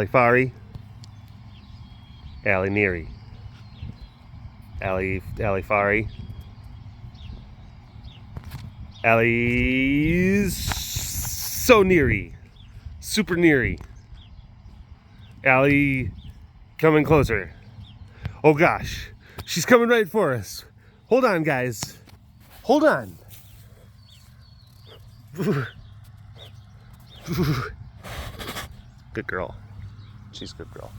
Alifari, Aliniri, Alifari, Alisoniri, Super Neary, Ali coming closer. Oh gosh, she's coming right for us. Hold on, guys. Hold on. Good girl. She's a good girl.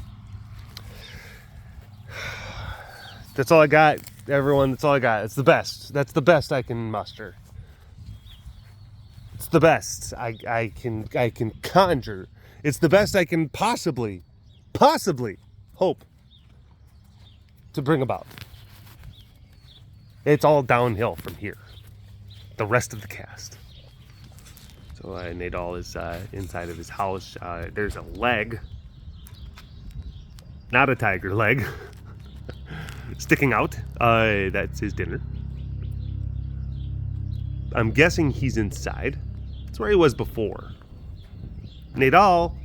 That's all I got, everyone. That's all I got. It's the best. That's the best I can muster. It's the best I can conjure. It's the best I can possibly hope to bring about. It's all downhill from here. The rest of the cast. So Nadal is inside of his house. There's a leg, not a tiger leg, sticking out. That's his dinner. I'm guessing he's inside. That's where he was before. Nadal.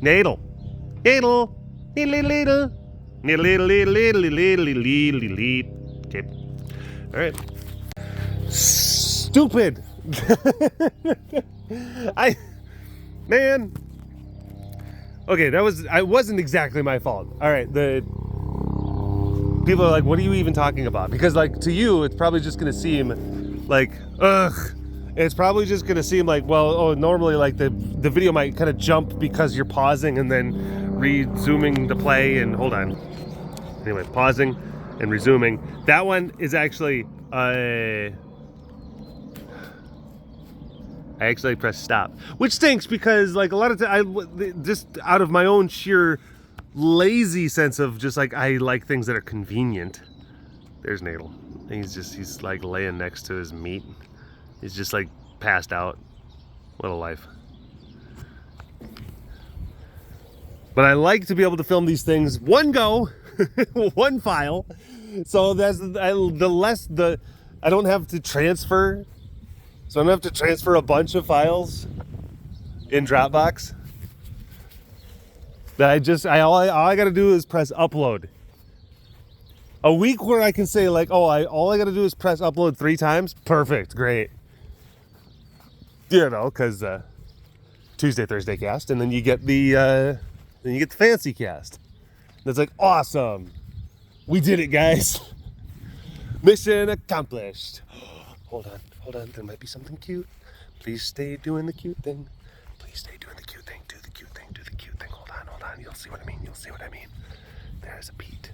Nadal. Nadal. Okay. All right. Stupid. Man. Okay, I wasn't exactly my fault. All right, the people are like, what are you even talking about? Because like to you, it's probably just gonna seem like, ugh. It's probably just gonna seem like, well, oh, normally like the video might kind of jump because you're pausing and then resuming the play and hold on. Anyway, pausing and resuming. That one is actually, I actually pressed stop, which stinks because like a lot of times, just out of my own sheer lazy sense of just like, I like things that are convenient. There's Nadal. He's like laying next to his meat. He's just like passed out. What a life. But I like to be able to film these things one go, one file. So that's I don't have to transfer. So I don't have to transfer a bunch of files in Dropbox. That all I got to do is press upload. A week where I can say like, oh, all I got to do is press upload 3 times. Perfect, great. You know, because Tuesday, Thursday cast, and then you get the fancy cast. That's like awesome. We did it, guys. Mission accomplished. Hold on. There might be something cute. Please stay doing the cute thing. Please stay doing the cute thing. Do the cute thing. Hold on. You'll see what I mean. There's a Pete.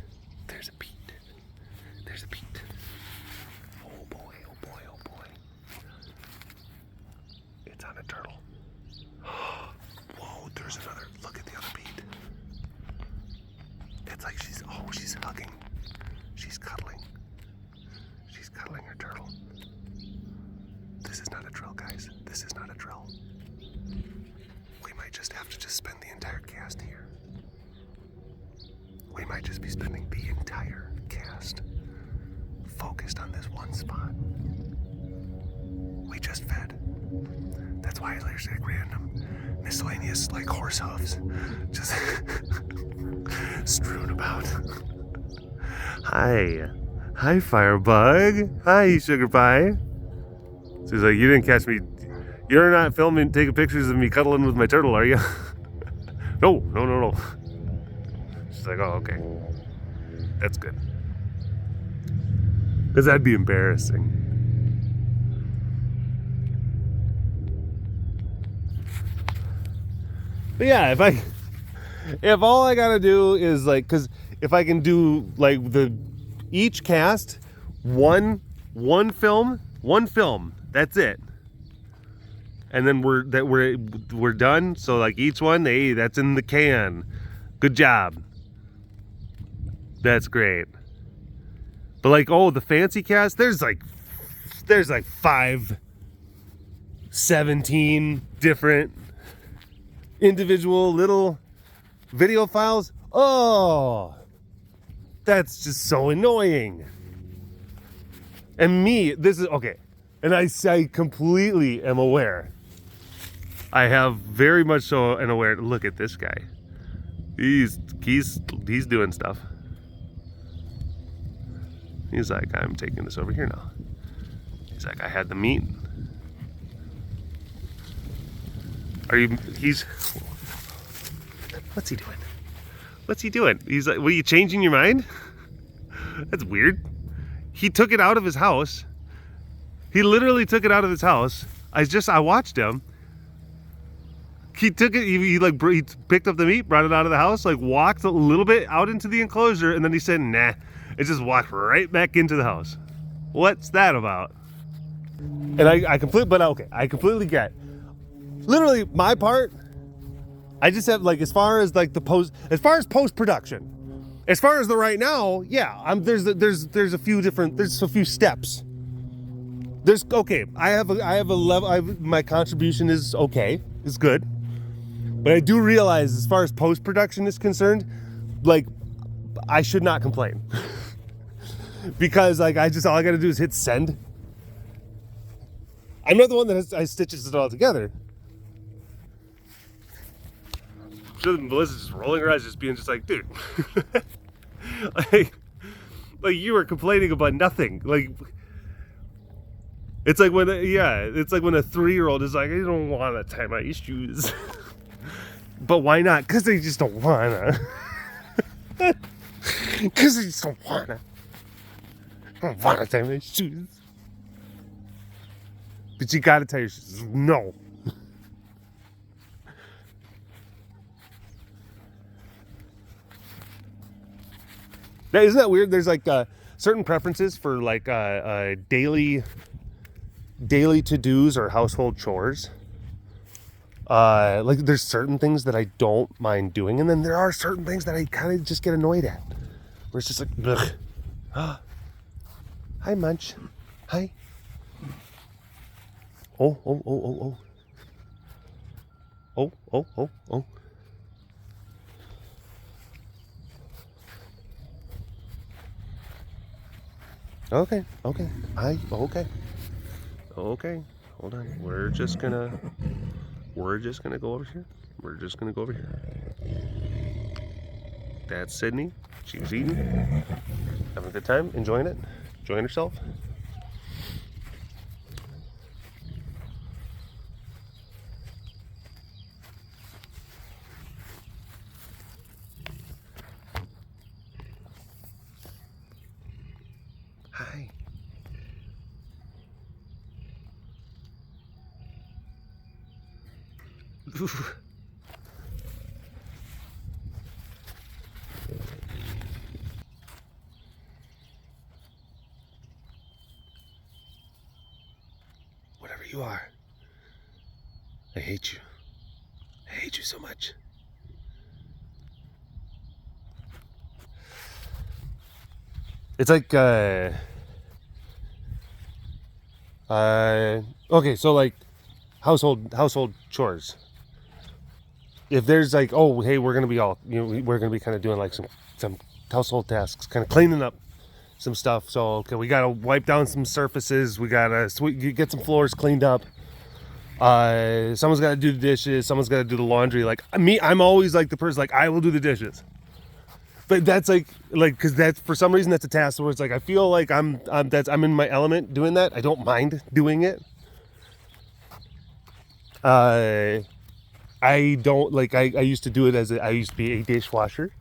Oh boy. It's on a turtle. Whoa, there's another. Look at the other Pete. It's like she's hugging. She's cuddling. She's cuddling her turtle. This is not a drill, guys. This is not a drill. We might just have to spend the entire cast here. We might just be spending the entire cast focused on this one spot. We just fed. That's why there's like random miscellaneous like horse hooves just strewn about. Hi Firebug. Hi Sugar Pie. So he's like, you didn't catch me. You're not filming, taking pictures of me cuddling with my turtle, are you? No. She's like, oh, okay. That's good. Because that'd be embarrassing. But yeah, if all I gotta do is like, because if I can do like each cast, one film, that's it. And then we're done. So like each one, hey, that's in the can. Good job. That's great. But like, oh, the fancy cast, there's like 17 different individual little video files. Oh, that's just so annoying. And this is okay. And I completely am aware I have very much so an awareness. Look at this guy. He's doing stuff. He's like, I'm taking this over here now. He's like, I had the meat. What's he doing? What's he doing? He's like, what, are you changing your mind? That's weird. He took it out of his house. He literally took it out of his house. I watched him. He took it, he picked up the meat, brought it out of the house, like walked a little bit out into the enclosure, and then he said, nah. It just walked right back into the house. What's that about? And I completely get. Literally, my part, I just have, like, as far as post-production, as far as the right now, yeah, there's a few steps. I have a level, my contribution is okay, it's good. But I do realize, as far as post-production is concerned, like, I should not complain. Because, like, all I gotta do is hit send. I'm not the one that stitches it all together. I'm sure Melissa's just rolling her eyes, just being just like, dude. like you were complaining about nothing. Like, it's like when a 3-year-old is like, I don't want to tie my shoes. But why not? Because they just don't wanna. Because they just don't wanna. I don't wanna tie my shoes. But you gotta tie your shoes. No. Now, isn't that weird? There's like certain preferences for like daily to-dos or household chores. Like there's certain things that I don't mind doing, and then there are certain things that I kind of just get annoyed at. Where it's just like, ugh. Hi, Munch. Hi. Oh. Okay. Okay. Hold on. We're just gonna go over here. That's Sydney. She was eating, having a good time, enjoying herself. Hi. Whatever you are, I hate you. I hate you so much. It's like, okay, so like household chores. If there's like, oh, hey, we're gonna be kind of doing like some household tasks, kind of cleaning up some stuff. So, okay, we gotta wipe down some surfaces. We gotta get some floors cleaned up. Someone's gotta do the dishes. Someone's gotta do the laundry. Like me, I'm always like the person, like, I will do the dishes. But that's like, cause that's, for some reason, that's a task where it's like, I feel like I'm in my element doing that. I don't mind doing it. I don't, like, I used to do it I used to be a dishwasher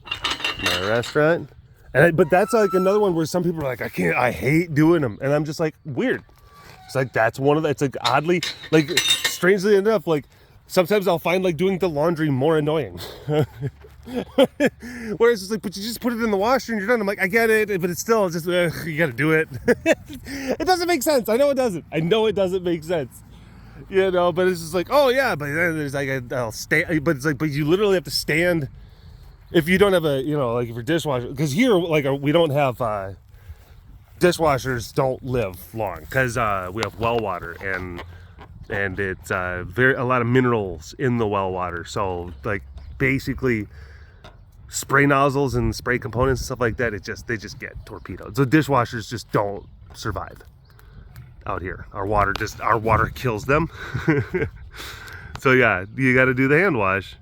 in my restaurant. But that's like another one where some people are like, I hate doing them. And I'm just like, weird. It's like, that's one of the, it's like oddly, like, strangely enough, like, sometimes I'll find like doing the laundry more annoying. Whereas it's like, but you just put it in the washer and you're done. I'm like, I get it, but it's still just, you gotta do it. It doesn't make sense. I know it doesn't make sense. You know, but it's just like, oh yeah, but then there's like, I'll stand, but it's like, but you literally have to stand if you don't have a, you know, like if you're dishwasher, because here, like, we don't have, dishwashers don't live long, because we have well water, and it's a lot of minerals in the well water. So like basically spray nozzles and spray components and stuff like that, they just get torpedoed. So dishwashers just don't survive out here. Our water kills them. So yeah, you got to do the hand wash.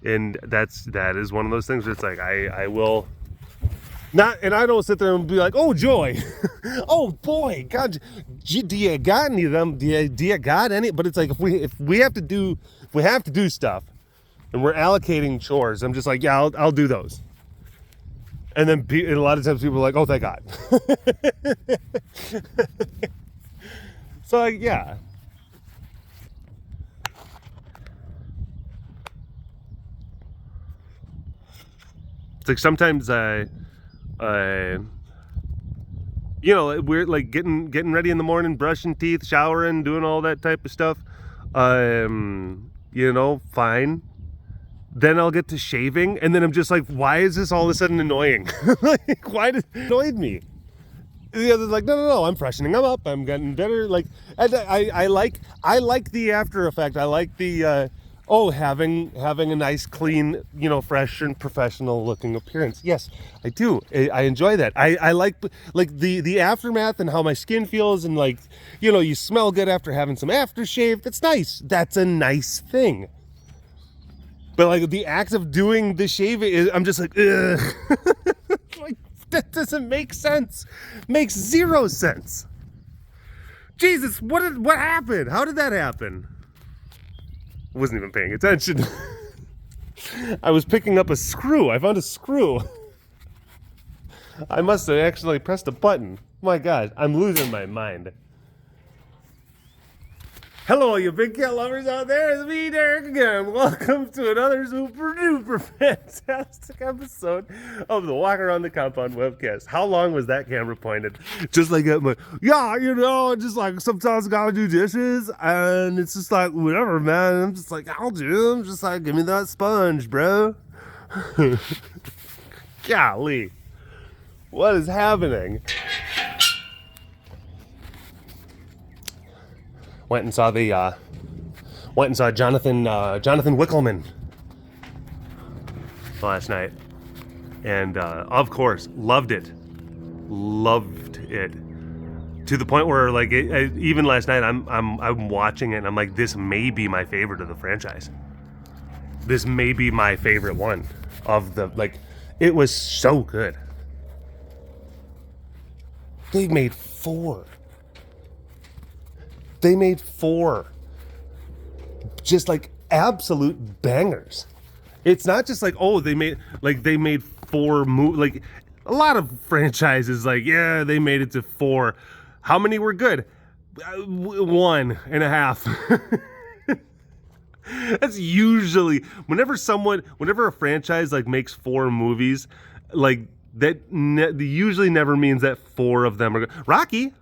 And that is one of those things where it's like I will not, and I don't sit there and be like, oh joy, oh boy, God, do you got any of them? Do you got any? But it's like if we have to do stuff, and we're allocating chores, I'm just like, yeah, I'll do those. And then and a lot of times people are like, oh, thank God. So like, yeah. It's like sometimes you know, we're like getting ready in the morning, brushing teeth, showering, doing all that type of stuff. You know, fine. Then I'll get to shaving, and then I'm just like, why is this all of a sudden annoying? Like, why did it annoy me? The other's like, no, I'm freshening them up. I'm getting better. Like, I like the after effect. I like the having a nice, clean, you know, fresh and professional looking appearance. Yes, I do. I enjoy that. I like the aftermath and how my skin feels, and like, you know, you smell good after having some aftershave. That's nice. That's a nice thing. But like the act of doing the shaving is, I'm just like, ugh. Like, that doesn't make sense. Makes zero sense. Jesus, what happened? How did that happen? I wasn't even paying attention. I was picking up a screw. I found a screw. I must have actually pressed a button. My God, I'm losing my mind. Hello, you big cat lovers out there. It's me, Derek, again. Welcome to another super duper fantastic episode of the Walk Around the Compound webcast. How long was that camera pointed? Just like at my, yeah, you know, just like sometimes I gotta do dishes, and it's just like, whatever, man. I'm just like, I'll do. I'm just like, give me that sponge, bro. Golly. What is happening? Went and saw Jonathan Wickelman last night, and of course loved it to the point where like even last night I'm watching it and I'm like, this may be my favorite of the franchise. This may be my favorite one of the, like, it was so good. They made four just like absolute bangers. It's not just like, oh, they made four like a lot of franchises, like, yeah, they made it to four. How many were good? 1.5. That's usually whenever a franchise like makes 4 movies, like that usually never means that 4 of them are good. Rocky.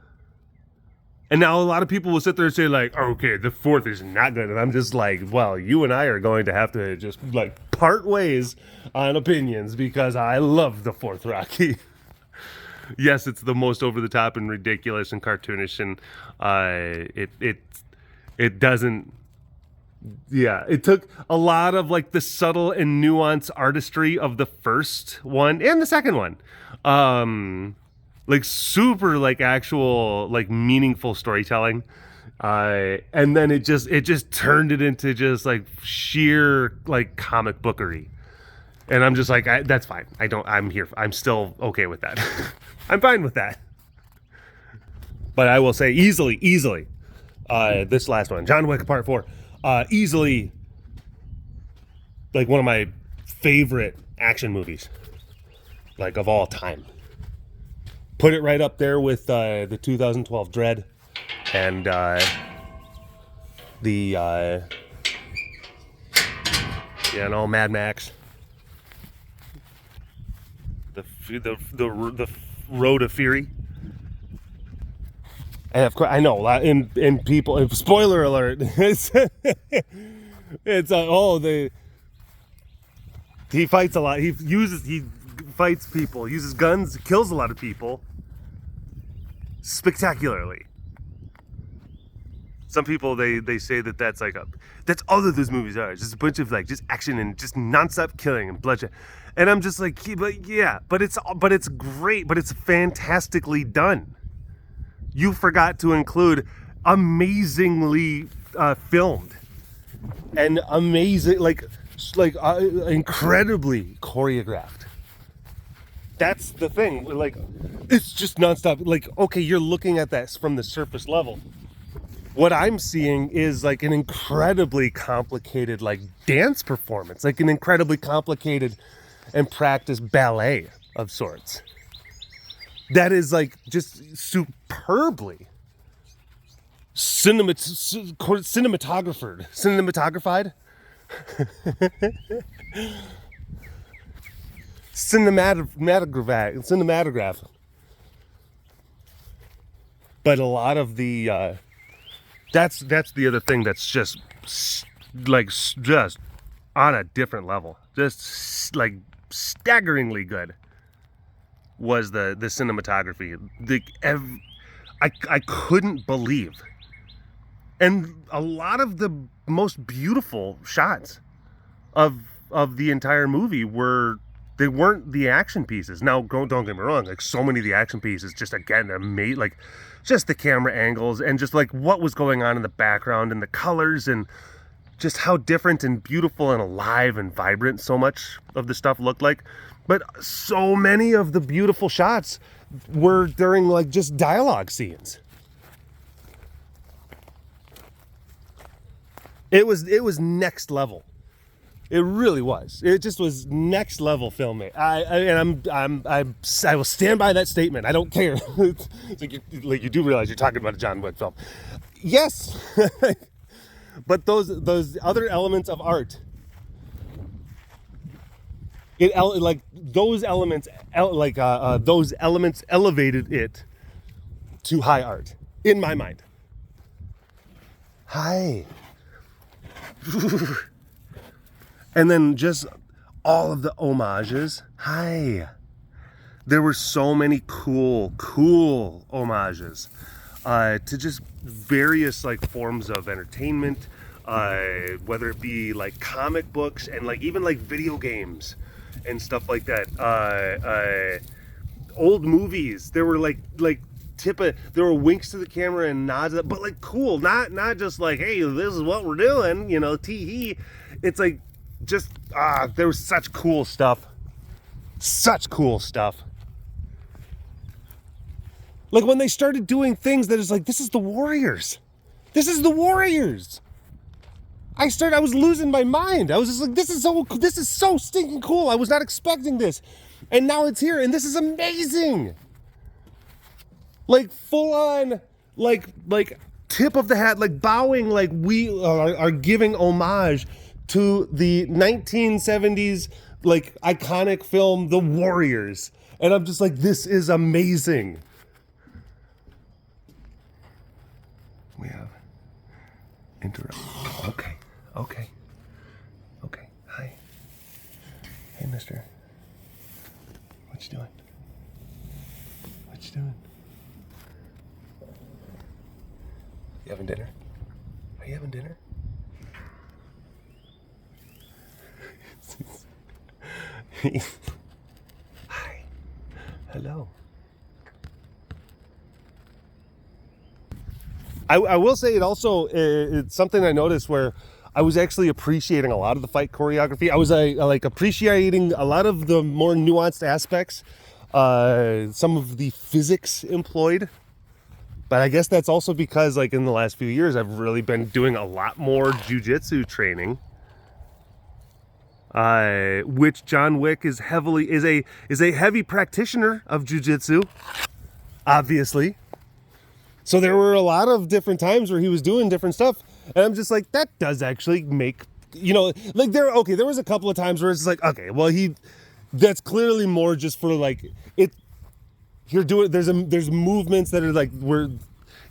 And now a lot of people will sit there and say like, okay, the 4th is not good. And I'm just like, well, you and I are going to have to just like part ways on opinions, because I love the 4th Rocky. Yes, it's the most over the top and ridiculous and cartoonish, and it doesn't. Yeah, it took a lot of like the subtle and nuanced artistry of the first one and the second one. Like super like actual like meaningful storytelling, and then it just turned it into just like sheer like comic bookery, and I'm just like, that's fine. I'm still okay with that. I'm fine with that. But I will say easily this last one, John Wick Part 4, easily like one of my favorite action movies like of all time. Put it right up there with the 2012 Dread and Mad Max. The Road of Fury. And of course, I know, in people. Spoiler alert! He fights a lot. He fights people, uses guns, kills a lot of people spectacularly. Some people they say that's all that those movies are. It's just a bunch of like just action and just nonstop killing and bloodshed. And I'm just like, but it's great, but it's fantastically done. you forgot to include amazingly filmed and amazing, incredibly choreographed. That's the thing. Like, it's just nonstop. Like, okay, you're looking at that from the surface level. What I'm seeing is like an incredibly complicated like dance performance, like an incredibly complicated and practiced ballet of sorts. That is like just superbly cinematographed. Cinematograph. But a lot of the that's the other thing that's just on a different level, just like staggeringly good, was the cinematography. I couldn't believe, and a lot of the most beautiful shots of the entire movie weren't the action pieces. Now, don't get me wrong, like so many of the action pieces, just again, amazing, like just the camera angles and just like what was going on in the background and the colors and just how different and beautiful and alive and vibrant so much of the stuff looked like. But so many of the beautiful shots were during like just dialogue scenes. It was next level. It really was. It just was next level filming. I will stand by that statement. I don't care. It's like you do realize you're talking about a John Wick film. Yes, but those other elements of art, those elements elevated it to high art in my mind. Hi. And then just all of the homages. Hi. There were so many cool homages to just various like forms of entertainment, whether it be like comic books and like even like video games and stuff like that. Old movies. There were there were winks to the camera and nods, but like cool, not just like, hey, this is what we're doing, tee-hee. It's like just there was such cool stuff. Like when they started doing things that is like, this is the Warriors. I was losing my mind. I was just like, this is so stinking cool. I was not expecting this. And now it's here and this is amazing. Like full on, like tip of the hat, like bowing, like we are giving homage to the 1970s, like iconic film, The Warriors. And I'm just like, this is amazing. We have interrupt. Okay. Hi. Hey, mister. What you doing? You having dinner? Are you having dinner? Hi. Hello. I will say it's something I noticed where I was actually appreciating a lot of the fight choreography. I was appreciating a lot of the more nuanced aspects, some of the physics employed. But I guess that's also because like in the last few years, I've really been doing a lot more jiu-jitsu training. Which John Wick is a heavy practitioner of jiu-jitsu, obviously. So there were a lot of different times where he was doing different stuff, and I'm just like, that does actually make, like there was a couple of times where it's like, okay, well that's clearly more just for like it. You're doing there's movements that are like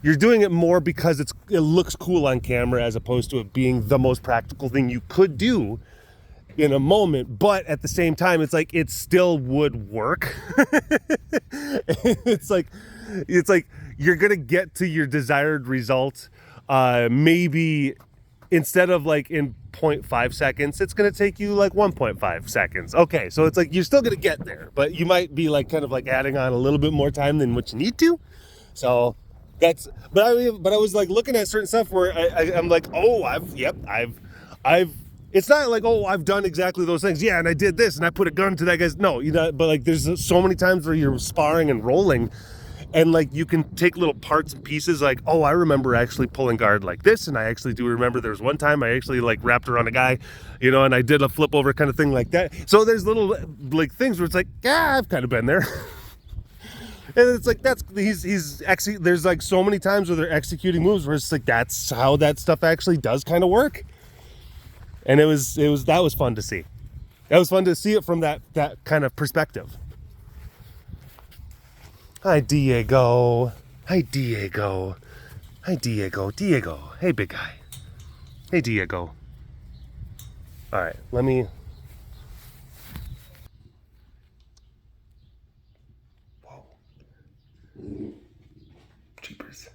you're doing it more because it looks cool on camera as opposed to it being the most practical thing you could do in a moment, but at the same time it's like it still would work. it's like you're gonna get to your desired result maybe instead of like in 0.5 seconds, it's gonna take you like 1.5 seconds. Okay, so it's like you're still gonna get there, but you might be like kind of like adding on a little bit more time than what you need to. So But I was like looking at certain stuff where I'm like, oh, I've. It's not like, oh, I've done exactly those things. Yeah, and I did this, and I put a gun to that guy's. No, you know. But like, there's so many times where you're sparring and rolling, and like you can take little parts and pieces. Like, oh, I remember actually pulling guard like this, and I actually do remember there was one time I actually like wrapped around a guy, you know, and I did a flip over kind of thing like that. So there's little like things where it's like, yeah, I've kind of been there. And it's like there's like so many times where they're executing moves where it's like that's how that stuff actually does kind of work. And that was fun to see. That was fun to see it from that kind of perspective. Hi Diego. Hi Diego. Hi Diego. Diego. Hey big guy. Hey Diego. All right, let me. Jeepers.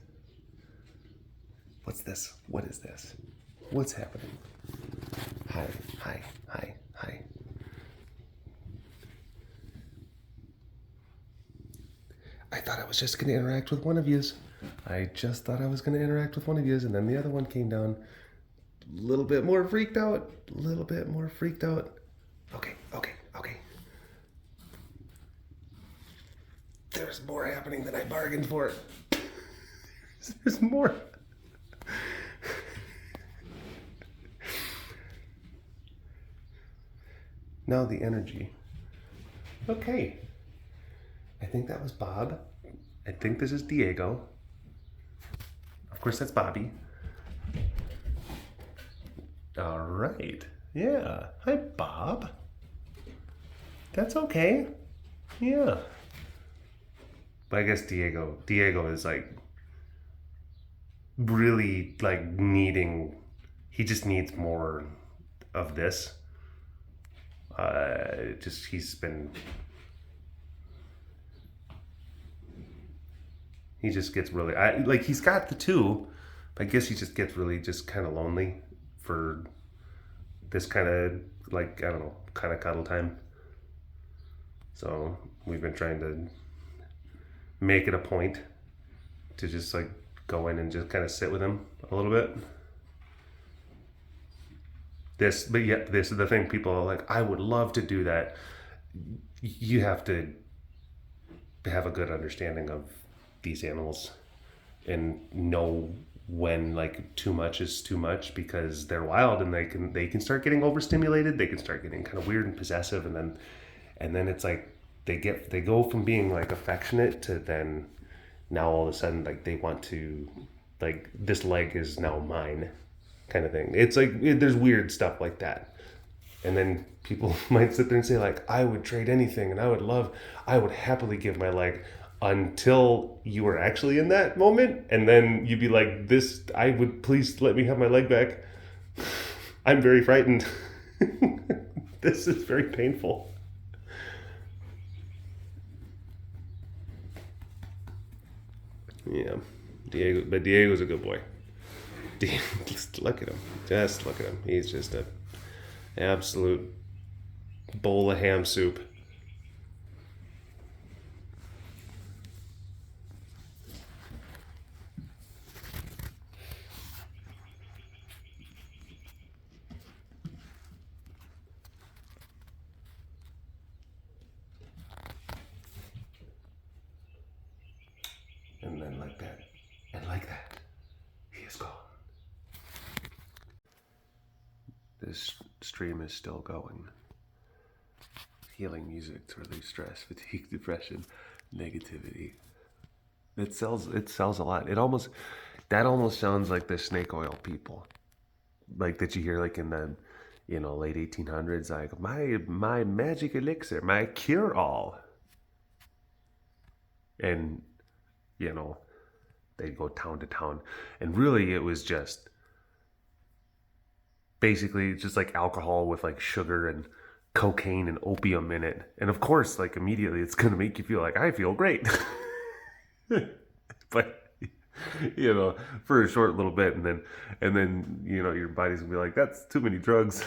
What's this? What is this? What's happening? Hi. I thought I was just going to interact with one of yous. I just thought I was going to interact with one of yous, and then the other one came down a little bit more freaked out. Okay. There's more happening than I bargained for. There's more. Now the energy. Okay. I think that was Bob. I think this is Diego. Of course, that's Bobby. All right. Yeah. Hi, Bob. That's okay. Yeah. But I guess Diego is like really like he just needs more of this. He just gets really, he's got the two, but I guess he just gets really just kind of lonely for this kind of like, I don't know, kind of cuddle time. So we've been trying to make it a point to just like go in and just kind of sit with him a little bit. This is the thing. People are like, I would love to do that. You have to have a good understanding of these animals and know when like too much is too much, because they're wild and they can start getting overstimulated. They can start getting kind of weird and possessive, and then it's like they go from being like affectionate to then now all of a sudden like they want to, like, this leg is now mine kind of thing. It's like there's weird stuff like that. And then people might sit there and say like, I would trade anything and I would happily give my leg, until you were actually in that moment. And then you'd be like, I would, please let me have my leg back. I'm very frightened. This is very painful. Yeah. Diego's a good boy. Just look at him. He's just an absolute bowl of ham soup. And then like that, he is gone. This stream is still going. Healing music to release stress, fatigue, depression, negativity. It sells a lot. That almost sounds like the snake oil people, like that you hear like in the late 1800s, like my magic elixir, my cure all. And they'd go town to town, and really it was just basically just like alcohol with like sugar and cocaine and opium in it. And of course, like immediately it's going to make you feel like I feel great. But for a short little bit, and then your body's going to be like, that's too many drugs.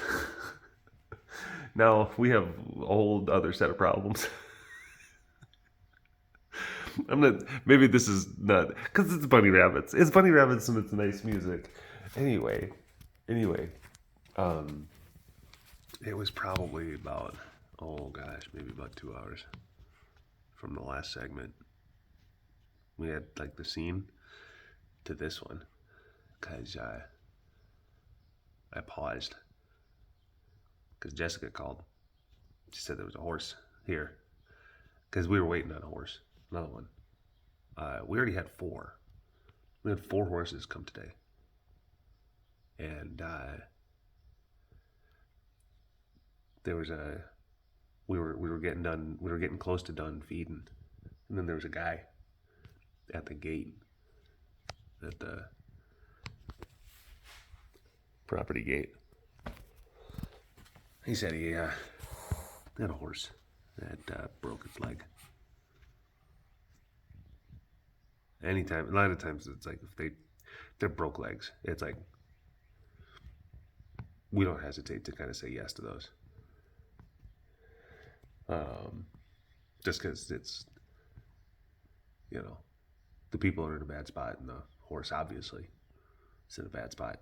Now we have a whole other set of problems. I'm not. Maybe this is not because it's bunny rabbits. It's bunny rabbits and it's nice music. Anyway, it was probably about maybe about 2 hours from the last segment. We had like the scene to this one because I paused because Jessica called. She said there was a horse here because we were waiting on a horse, another one. We already had 4. We had 4 horses come today, and there was we were getting done. We were getting close to done feeding, and then there was a guy at the gate, at the property gate. He said he had a horse that broke its leg. A lot of times it's like if they're broke legs, it's like we don't hesitate to kind of say yes to those. Just because it's, the people are in a bad spot, and the horse obviously is in a bad spot.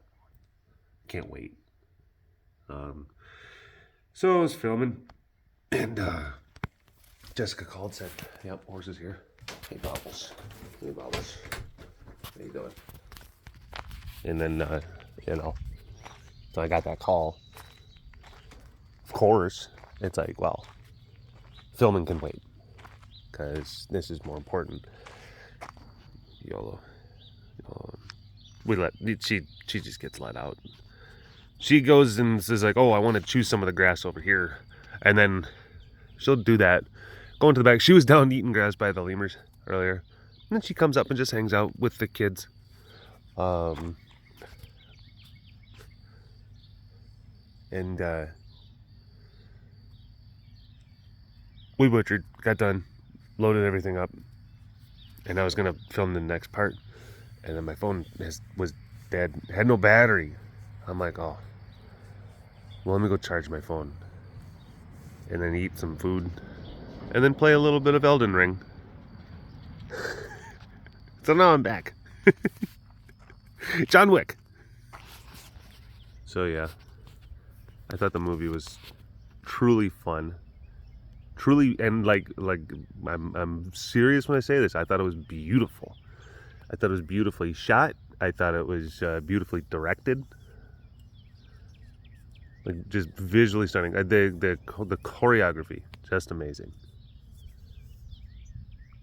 Can't wait. So I was filming, and Jessica called, said, "Yep, horse is here. Hey, Bubbles. Hey, Bubbles. How you doing?" And then, so I got that call. Of course, it's like, well, filming can wait, because this is more important. She just gets let out. She goes and says like, "Oh, I want to chew some of the grass over here," and then she'll do that. Go into the back. She was down eating grass by the lemurs earlier, and then she comes up and just hangs out with the kids. We butchered, got done, loaded everything up, and I was gonna film the next part, and then my phone was dead, had no battery. I'm like, oh, well, let me go charge my phone, and then eat some food, and then play a little bit of Elden Ring. So now I'm back. John Wick. So yeah, I thought the movie was truly fun. Truly, and like I'm serious when I say this. I thought it was beautiful. I thought it was beautifully shot. I thought it was beautifully directed. Like just visually stunning. The choreography, just amazing.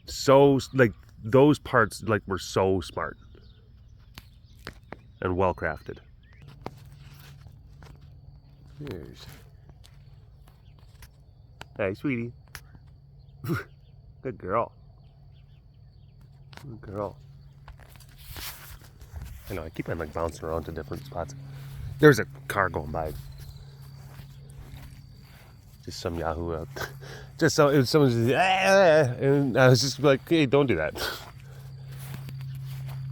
So like those parts like were so smart and well crafted. Here's. Hey, sweetie. Good girl. Good girl. I know, I keep on like bouncing around to different spots. There's a car going by. Just some Yahoo out. Just so it was someone just, and I was just like, hey, don't do that. What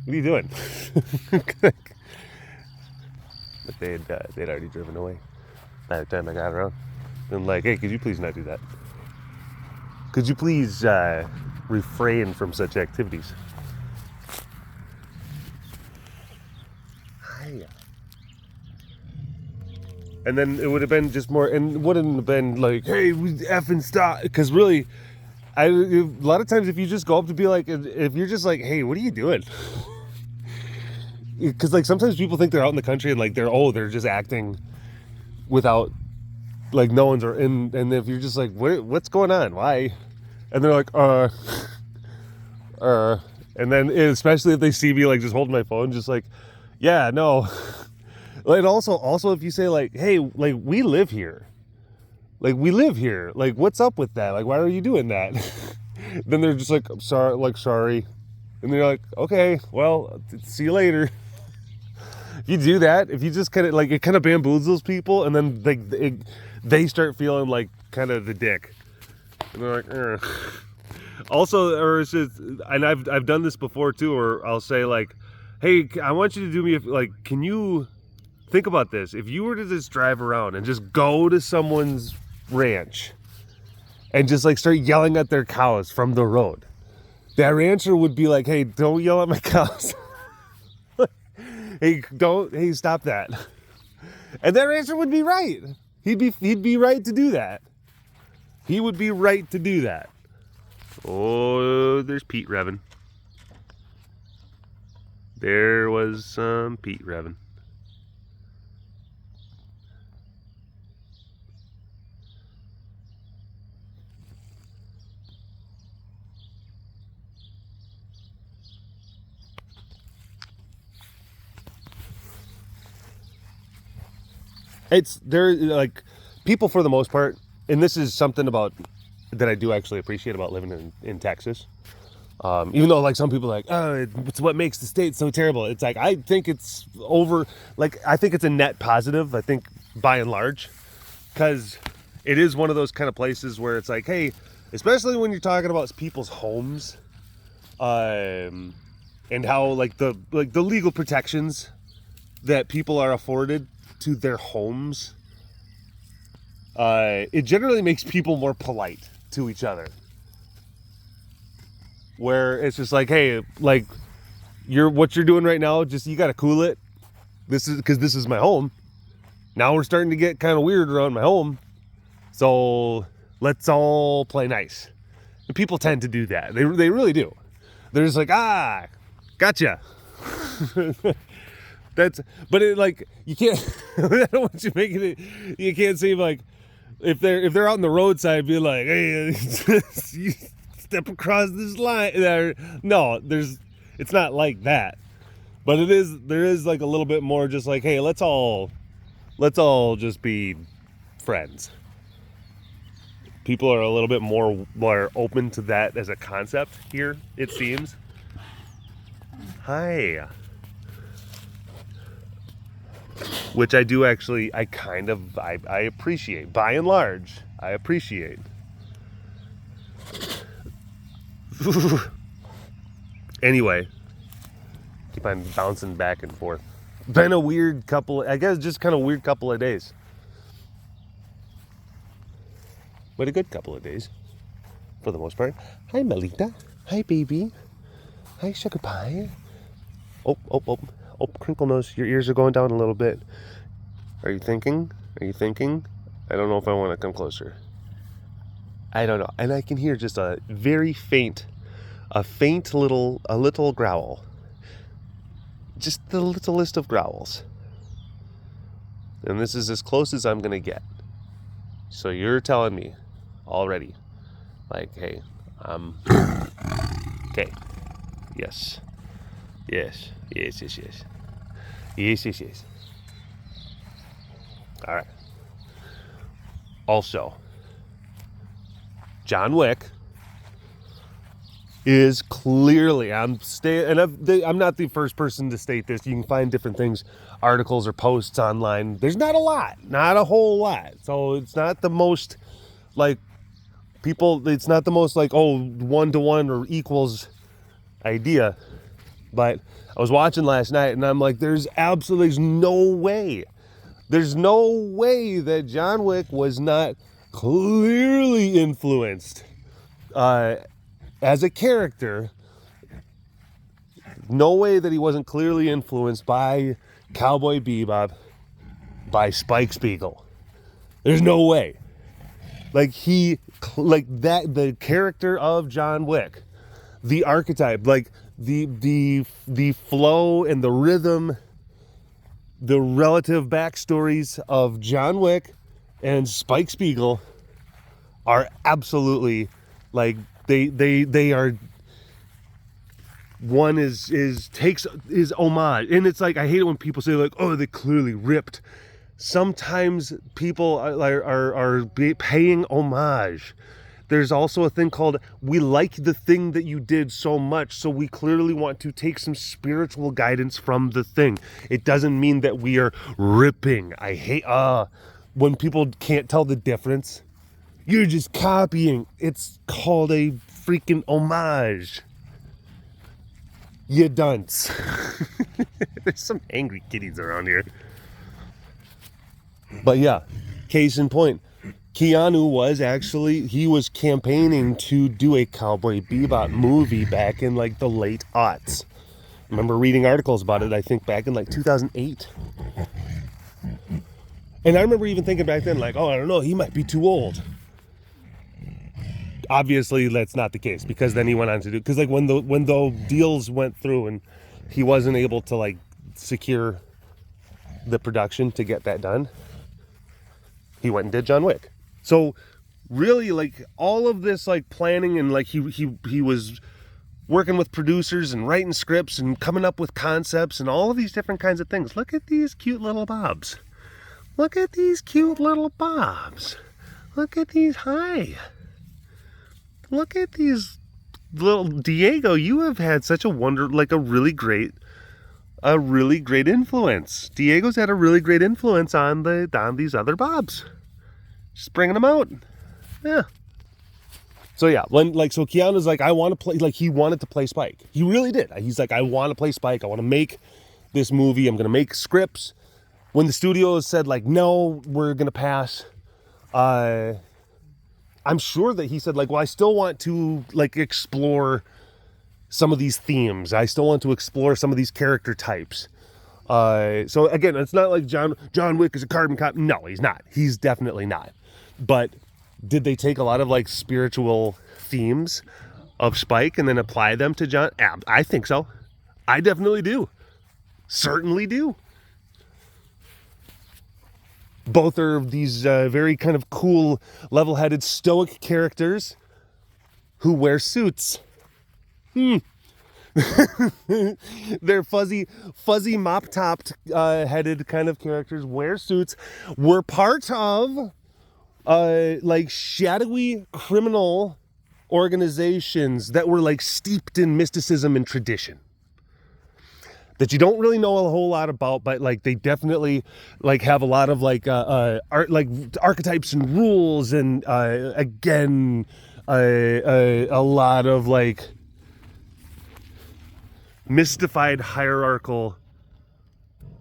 are you doing? But they'd already driven away by the time I got around. And like, hey, could you please not do that? Could you please refrain from such activities? Hiya. And then it would have been just more, and wouldn't have been like, hey, we effing stop. Because really, a lot of times if you just go up to be like, if you're just like, hey, what are you doing? Because like sometimes people think they're out in the country and like they're just acting without, like no one's in, and if you're just like, what's going on? Why? And they're like, and then especially if they see me like just holding my phone, just like, yeah, no. And also if you say like, hey, like we live here, like what's up with that? Like, why are you doing that? Then they're just like, I'm sorry, and they're like, okay, well, see you later. If you do that, if you just kind of like, it kind of bamboozles people, and then they start feeling like kind of the dick, and they're like, ugh. Also, or it's just, and I've done this before too, or I'll say like, hey, I want you to do me like, can you think about this? If you were to just drive around and just go to someone's ranch and just like start yelling at their cows from the road, that rancher would be like, hey, don't yell at my cows. Hey, stop that. And that rancher would be right. He'd be right to do that. He would be right to do that. Oh, there's Pete revving. There was some Pete revving. They're like, people for the most part, and this is something about that I do actually appreciate about living in Texas. Even though like some people are like, oh, it's what makes the state so terrible. It's like, I think it's I think it's a net positive, I think, by and large, because it is one of those kind of places where it's like, hey, especially when you're talking about people's homes, and how like the legal protections that people are afforded to their homes, it generally makes people more polite to each other. Where it's just like, hey, like, what you're doing right now, just, you gotta cool it. This is my home. Now we're starting to get kind of weird around my home, so let's all play nice. And people tend to do that. They really do. They're just like, gotcha. But it, like, you can't. I don't want you making it. You can't say like, if they're out on the roadside, be like, hey, you step across this line. No, it's not like that. But there is like a little bit more just like, hey, let's all just be friends. People are a little bit more open to that as a concept here, it seems. Hi. Which I do actually, I appreciate. By and large, I appreciate. Anyway, keep on bouncing back and forth. Been a weird couple, I guess, just kind of weird couple of days. But a good couple of days, for the most part. Hi, Melita. Hi, baby. Hi, sugar pie. Oh, crinkle nose, your ears are going down a little bit. Are you thinking? I don't know if I want to come closer. I don't know. And I can hear just a very faint little growl. Just the littlest of growls. And this is as close as I'm going to get. So you're telling me already, like, hey, okay. Yes. All right. Also, John Wick is clearly, I'm not the first person to state this. You can find different things, articles or posts online. There's not a whole lot. So it's not the most like it's not the most like, oh, 1-to-1 or equals idea. But I was watching last night and I'm like, there's no way that John Wick was not clearly influenced as a character. No way that he wasn't clearly influenced by Cowboy Bebop, by Spike Spiegel. There's no way. The character of John Wick, the archetype, like the flow and the rhythm, the relative backstories of John Wick and Spike Spiegel are absolutely like they are. One is homage, and it's like, I hate it when people say like, oh, they clearly ripped. Sometimes people are paying homage. There's also a thing called, we like the thing that you did so much, so we clearly want to take some spiritual guidance from the thing. It doesn't mean that we are ripping. I hate when people can't tell the difference. You're just copying. It's called a freaking homage. You dunce. There's some angry kitties around here. But yeah, case in point, Keanu was actually, he was campaigning to do a Cowboy Bebop movie back in like the late aughts. I remember reading articles about it, I think back in like 2008. And I remember even thinking back then, like, oh, I don't know, he might be too old. Obviously, that's not the case, because then he went on to do, because like when the deals went through and he wasn't able to like secure the production to get that done, he went and did John Wick. So really, like, all of this like planning, and like he was working with producers and writing scripts and coming up with concepts and all of these different kinds of things. Look at these cute little bobs. Look at these cute little bobs. Look at these. Hi. Look at these little Diego. You have had such a a really great influence. Diego's had a really great influence on these other bobs. Just bringing them out. Yeah. So yeah, so Keanu's like, I want to play, like, he wanted to play Spike. He really did. He's like, I want to play Spike. I want to make this movie. I'm going to make scripts. When the studio said like, no, we're going to pass, I'm sure that he said like, well, I still want to like explore some of these themes. I still want to explore some of these character types. So again, it's not like John Wick is a carbon copy. No, he's not. He's definitely not. But did they take a lot of like spiritual themes of Spike and then apply them to John? I think so. I definitely do. Certainly do. Both are these very kind of cool, level-headed, stoic characters who wear suits. They're fuzzy, mop-topped, headed kind of characters, wear suits, were part of like shadowy criminal organizations that were like steeped in mysticism and tradition that you don't really know a whole lot about, but like they definitely like have a lot of like art, like archetypes and rules, and again a lot of like mystified hierarchical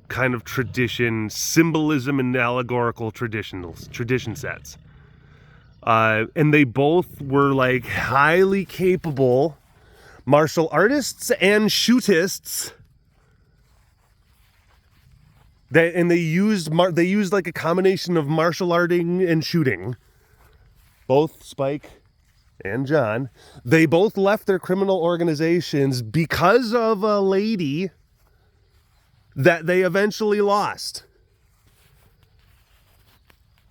kind of tradition, symbolism, and allegorical tradition sets. And they both were like highly capable martial artists and shootists. They used like a combination of martial arting and shooting. Both Spike and John. They both left their criminal organizations because of a lady that they eventually lost.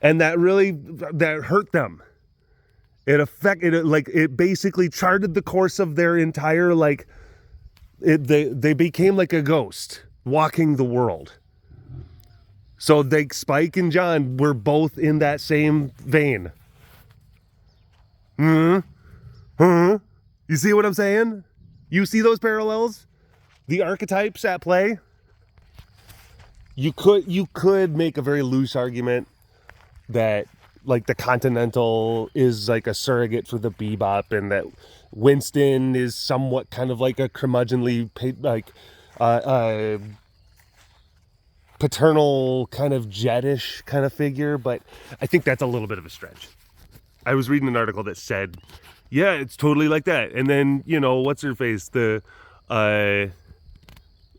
And that hurt them. It basically charted the course of their entire, like, they became like a ghost walking the world. So Spike and John were both in that same vein. You see what I'm saying? You see those parallels? The archetypes at play? You could make a very loose argument that like the Continental is like a surrogate for the Bebop, and that Winston is somewhat kind of like a curmudgeonly, like paternal kind of Jedish kind of figure, but I think that's a little bit of a stretch. I was reading an article that said, yeah, it's totally like that. And then, you know, what's her face? The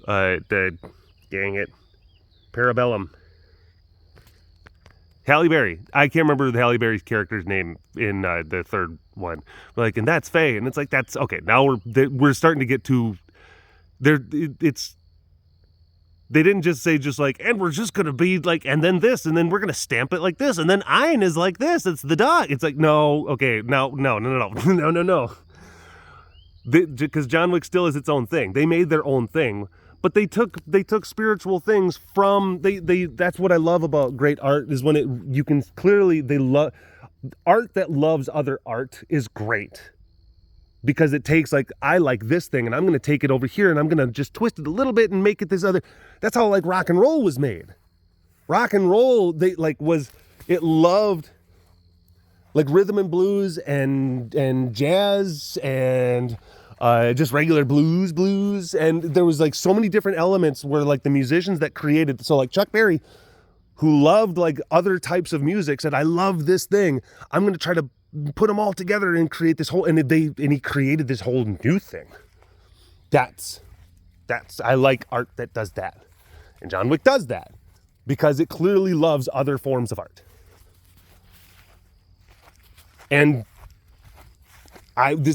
dang it, Parabellum. Halle Berry. I can't remember the Halle Berry's character's name in the third one. Like, and that's Faye. And it's like, that's okay. Now we're starting to get to there. They didn't just say like, and we're just going to be like, and then this, and then we're going to stamp it like this. And then Ein is like this. It's the dog. It's like, no, okay, no. Because John Wick still is its own thing. They made their own thing, but they took spiritual things from, that's what I love about great art, is when you can clearly, art that loves other art is great. Because it takes, like, I like this thing and I'm going to take it over here and I'm going to just twist it a little bit and make it this other. That's how like rock and roll was made. Rock and roll, it loved like rhythm and blues and jazz and just regular blues. And there was like so many different elements where like the musicians that created, so like Chuck Berry who loved like other types of music said, I love this thing. I'm going to try to put them all together and create this whole, and he created this whole new thing. That's, I like art that does that. And John Wick does that because it clearly loves other forms of art. And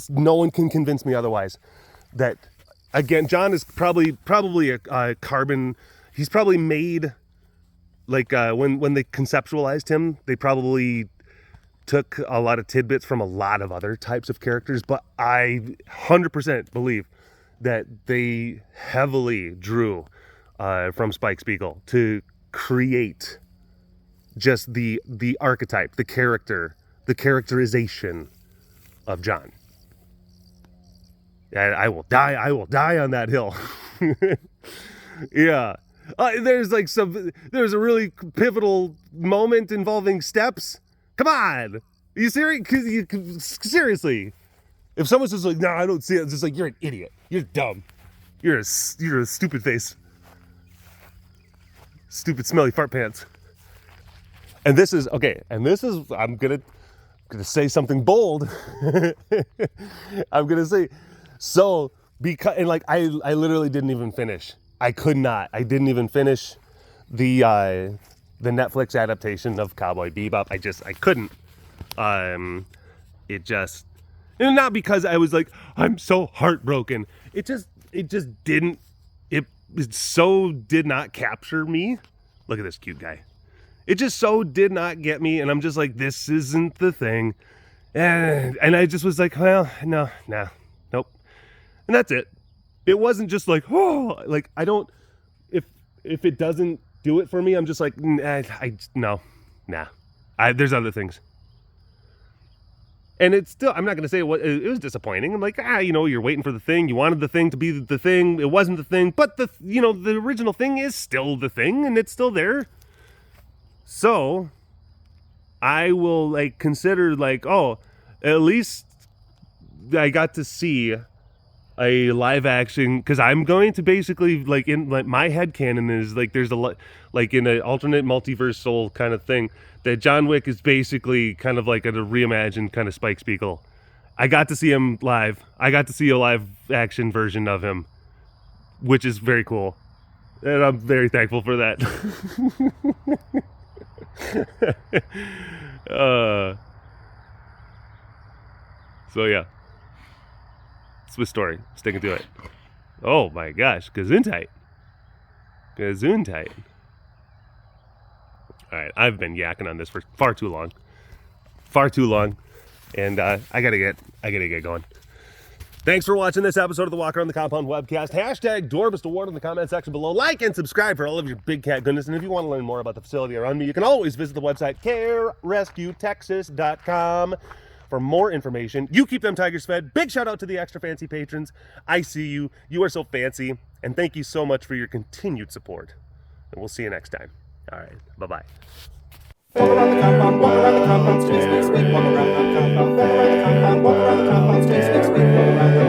no one can convince me otherwise. That, again, John is probably a carbon. He's probably made, like, when they conceptualized him, they probably took a lot of tidbits from a lot of other types of characters. But I 100% believe that they heavily drew from Spike Spiegel to create just the archetype, the character, the characterization of John. And I will die on that hill. Yeah. There's a really pivotal moment involving steps. Come on. Are you serious? Seriously. If someone's just like, no, I don't see it. It's just like, you're an idiot. You're dumb. You're a stupid face. Stupid smelly fart pants. And this is, I'm gonna say something bold. I'm gonna say, so, because, and like, I literally didn't even finish. I didn't even finish the Netflix adaptation of Cowboy Bebop. I couldn't. And not because I was like, I'm so heartbroken. It so did not capture me. Look at this cute guy. It just so did not get me. And I'm just like, this isn't the thing. And I just was like, well, no, nope. And that's it. It wasn't just like, oh, like, I don't, if it doesn't do it for me, I'm just like, no. There's other things. And it's still, I'm not going to say it was disappointing. I'm like, you're waiting for the thing. You wanted the thing to be the thing. It wasn't the thing. But the original thing is still the thing, and it's still there. So I will like consider like, oh, at least I got to see a live action, because I'm going to basically like, in like my headcanon is like, there's like in an alternate multiversal kind of thing, that John Wick is basically kind of like a reimagined kind of Spike Spiegel. I got to see him live. I got to see a live action version of him, which is very cool. And I'm very thankful for that. So yeah. Swiss story. Sticking to it. Oh my gosh. Gesundheit. Alright, I've been yakking on this for far too long. And I gotta get going. Thanks for watching this episode of the Walk Around the Compound webcast. Hashtag Dorbist Award in the comment section below. Like and subscribe for all of your big cat goodness. And if you want to learn more about the facility around me, you can always visit the website carerescuetexas.com for more information. You keep them tigers fed. Big shout out to the extra fancy patrons. I see you. You are so fancy. And thank you so much for your continued support. And we'll see you next time. All right. Bye-bye. Walk around the compound, walk around the compound, stay 6 feet, walk around the compound, walk around the compound, walk around the compound, stay 6 feet, walk around the